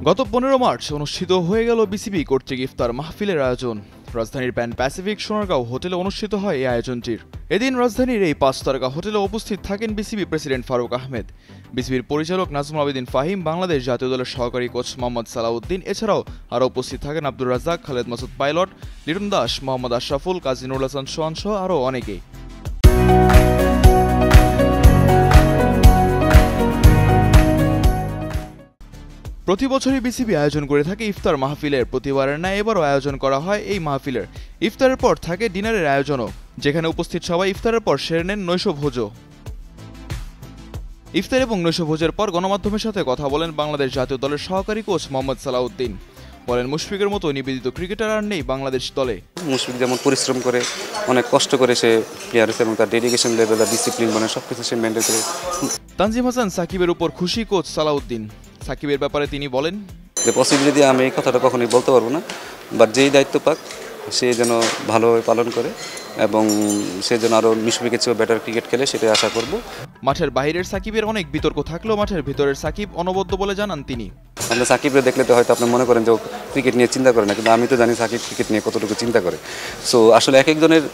গত 15 মার্চ অনুষ্ঠিত হয়ে গেল বিসিবি কর্তৃক ইফতার মাহফিলের আয়োজন। রাজধানীর প্যান প্যাসিফিক সোনারগাঁও হোটেলে অনুষ্ঠিত হয় এই আয়োজনটির। এদিন রাজধানীর এই 5 তারকা হোটেলে উপস্থিত থাকেন বিসিবি প্রেসিডেন্ট ফারুক আহমেদ, বিসিবির পরিচালক নাজমুল আবেদিন ফাহিম, বাংলাদেশ জাতীয় দলের সহকারী কোচ মোহাম্মদ সালাউদ্দিন। এছাড়াও আরও উপস্থিত থাকেন আব্দুর রাজ্জাক, খালেদ মাসুদ পাইলট, লিটন দাস, মোহাম্মদ আশরাফুল, কাজী নুরুল হাসান সোহান সহ আরও অনেকেই। প্রতি বছরই বিসিবি আয়োজন করে থাকে ইফতার মাহফিলের। প্রতিবারের ন্যায় এবারও আয়োজন করা হয় এই মাহফিলের। ইফতারের পর থাকে ডিনারের আয়োজনও, যেখানে উপস্থিত সবাই ইফতারের পর সেরে নেন নৈশভোজও। ইফতার এবং নৈশভোজের পর গণমাধ্যমের সাথে কথা বলেন বাংলাদেশ জাতীয় দলের সহকারী কোচ মোহাম্মদ সালাউদ্দিন। বলেন, মুশফিকের মতো নিবেদিত ক্রিকেটার আর নেই বাংলাদেশ দলে। মুশফিক যেমন পরিশ্রম করে, অনেক কষ্ট করে সে প্লেয়ার এবং তার ডেডিকেশন লেভেল, ডিসিপ্লিন সবকিছু সে মেনটেন করে। তানজিম হাসান সাকিবের উপর খুশি কোচ সালাউদ্দিন। সাকিবের ব্যাপারে তিনি বলেন যে পসিবিলিটি আমি এই কথাটা কখনোই বলতে পারবো না, বাট যেই দায়িত্ব পাক সে যেন ভালোভাবে পালন করে এবং সে যেন আরও মুশফিকের চেয়েও বেটার ক্রিকেট খেলে, সেটাই আশা করব। মাঠের বাইরের সাকিবের অনেক বিতর্ক থাকলেও মাঠের ভিতরের সাকিব অনবদ্য বলে জানান তিনি। আপনি সাকিবকে দেখলে তো হয়তো আপনি মনে করেন যে ও ক্রিকেট নিয়ে চিন্তা করে না, কিন্তু আমি তো জানি সাকিব ক্রিকেট নিয়ে কতটুকু চিন্তা করে। সো আসলে এক একজনের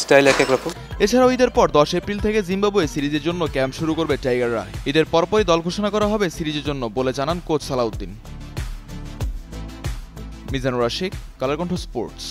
স্টাইল এক এক রকম। এছাড়াও ঈদের পর 10 এপ্রিল থেকে জিম্বাবুয়ে সিরিজের জন্য ক্যাম্প শুরু করবে টাইগাররা। ঈদের পরপরই দল ঘোষণা করা হবে সিরিজের জন্য বলে জানান কোচ সালাউদ্দিন। মিজানুর আশিক, কালার কণ্ঠ স্পোর্টস।